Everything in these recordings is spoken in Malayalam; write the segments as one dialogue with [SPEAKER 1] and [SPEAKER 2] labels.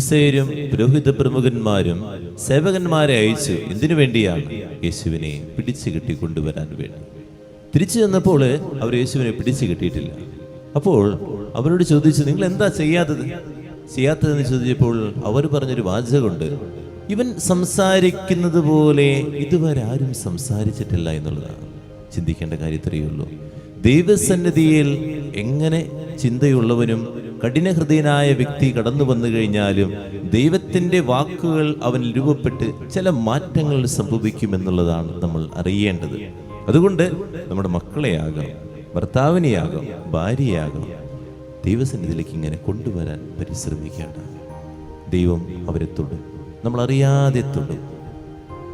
[SPEAKER 1] ഫരിസേയരും പുരോഹിത പ്രമുഖന്മാരും സേവകന്മാരെ അയച്ചു. എന്തിനു വേണ്ടിയാണ്? യേശുവിനെ പിടിച്ചു കെട്ടി കൊണ്ടുവരാൻ വേണ്ടി. തിരിച്ചു ചെന്നപ്പോൾ അവർ യേശുവിനെ പിടിച്ചു കെട്ടിയിട്ടില്ല. അപ്പോൾ അവരോട് ചോദിച്ചു, നിങ്ങൾ എന്താ ചെയ്യാത്തതെന്ന് ചോദിച്ചപ്പോൾ അവർ പറഞ്ഞൊരു വാചകമുണ്ട്, ഇവൻ സംസാരിക്കുന്നത് പോലെ ഇതുവരെ ആരും സംസാരിച്ചിട്ടില്ല എന്നുള്ളതാണ്. ചിന്തിക്കേണ്ട കാര്യത്തിലേയുള്ളൂ. ദൈവസന്നിധിയിൽ എങ്ങനെ ചിന്തയുള്ളവനും കഠിനഹൃദയനായ വ്യക്തി കടന്നു വന്നു കഴിഞ്ഞാലും ദൈവത്തിൻ്റെ വാക്കുകൾ അവനിൽ രൂപപ്പെട്ട് ചില മാറ്റങ്ങൾ സംഭവിക്കുമെന്നുള്ളതാണ് നമ്മൾ അറിയേണ്ടത്. അതുകൊണ്ട് നമ്മുടെ മക്കളെയാകാം, ഭർത്താവിനെയാകാം, ഭാര്യയാകാം, ദൈവസന്നിധിയിലേക്ക് ഇങ്ങനെ കൊണ്ടുവരാൻ പരിശ്രമിക്കേണ്ട. ദൈവം അവരെ തൊടും, നമ്മളറിയാതെ തൊടും.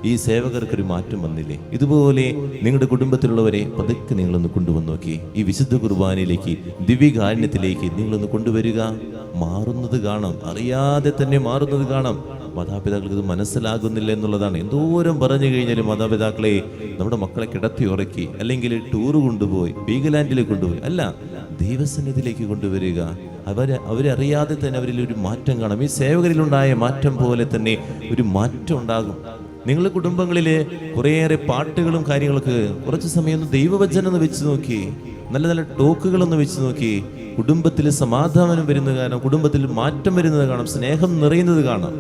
[SPEAKER 1] ഈ സേവകർക്കൊരു മാറ്റം വന്നില്ലേ? ഇതുപോലെ നിങ്ങളുടെ കുടുംബത്തിലുള്ളവരെ പതുക്കെ നിങ്ങളൊന്ന് കൊണ്ടുവന്ന് നോക്കി. ഈ വിശുദ്ധ കുർബാനയിലേക്ക്, ദിവ്യകാരുണ്യത്തിലേക്ക് നിങ്ങളൊന്ന് കൊണ്ടുവരിക. മാറുന്നത് കാണാം, അറിയാതെ തന്നെ മാറുന്നത് കാണാം. മാതാപിതാക്കൾക്ക് ഇത് മനസ്സിലാകുന്നില്ല എന്നുള്ളതാണ്. എന്തോരം പറഞ്ഞു കഴിഞ്ഞാലും മാതാപിതാക്കളെ നമ്മുടെ മക്കളെ കിടത്തി ഉറക്കി, അല്ലെങ്കിൽ ടൂറ് കൊണ്ടുപോയി, വീഗലാൻഡിലേക്ക് കൊണ്ടുപോയി, അല്ല, ദൈവസന്നിധിയിലേക്ക് കൊണ്ടുവരിക. അവരറിയാതെ തന്നെ അവരിൽ ഒരു മാറ്റം കാണാം. ഈ സേവകരിലുണ്ടായ മാറ്റം പോലെ തന്നെ ഒരു മാറ്റം ഉണ്ടാകും. നിങ്ങളുടെ കുടുംബങ്ങളിലെ കുറേയേറെ പാട്ടുകളും കാര്യങ്ങളൊക്കെ കുറച്ച് സമയം ഒന്ന് ദൈവവചനം ഒന്ന് വെച്ച് നോക്കി, നല്ല നല്ല ടോക്കുകളൊന്ന് വെച്ച് നോക്കി. കുടുംബത്തിൽ സമാധാനം വരുന്നത് കാണാം, കുടുംബത്തിൽ മാറ്റം വരുന്നത് കാണാം, സ്നേഹം നിറയുന്നത് കാണാം.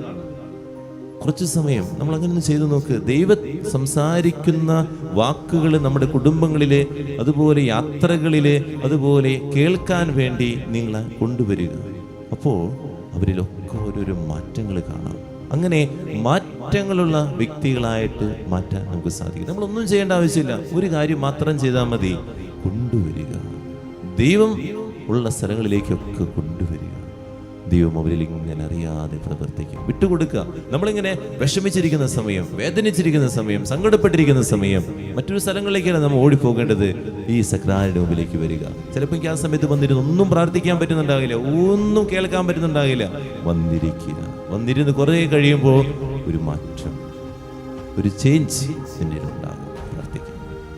[SPEAKER 1] കുറച്ച് സമയം നമ്മൾ അങ്ങനെ ഒന്ന് ചെയ്തു നോക്ക്. ദൈവം സംസാരിക്കുന്ന വാക്കുകൾ നമ്മുടെ കുടുംബങ്ങളിലെ, അതുപോലെ യാത്രകളിലെ, അതുപോലെ കേൾക്കാൻ വേണ്ടി നിങ്ങളെ കൊണ്ടുവരിക. അപ്പോൾ അവരിലൊക്കെ ഓരോരോ മാറ്റങ്ങൾ കാണാം. അങ്ങനെ മാറ്റങ്ങളുള്ള വ്യക്തികളായിട്ട് മാറ്റാൻ നമുക്ക് സാധിക്കും. നമ്മളൊന്നും ചെയ്യേണ്ട ആവശ്യമില്ല, ഒരു കാര്യം മാത്രം ചെയ്താൽ മതി, കൊണ്ടുവരിക. ദൈവം ഉള്ള സ്ഥലങ്ങളിലേക്കൊക്കെ കൊണ്ടുവരിക. ദൈവം അവരിൽ ഇങ്ങനെ അറിയാതെ പ്രവർത്തിക്കും. വിട്ടുകൊടുക്കുക. നമ്മളിങ്ങനെ വിഷമിച്ചിരിക്കുന്ന സമയം, വേദനിച്ചിരിക്കുന്ന സമയം, സങ്കടപ്പെട്ടിരിക്കുന്ന സമയം, മറ്റൊരു സ്ഥലങ്ങളിലേക്കാണ് നമ്മൾ ഓടിപ്പോകേണ്ടത്. ഈ സക്രാരിയുടെ മുമ്പിലേക്ക് വരിക. ചിലപ്പോൾ എനിക്ക് ആ സമയത്ത് വന്നിരുന്ന് ഒന്നും പ്രാർത്ഥിക്കാൻ പറ്റുന്നുണ്ടാകില്ല, ഒന്നും കേൾക്കാൻ പറ്റുന്നുണ്ടാകില്ല. വന്നിരുന്ന് കുറേ കഴിയുമ്പോൾ ഒരു മാറ്റം, ഒരു ചേഞ്ച് എന്നിൽ ഉണ്ടാകും.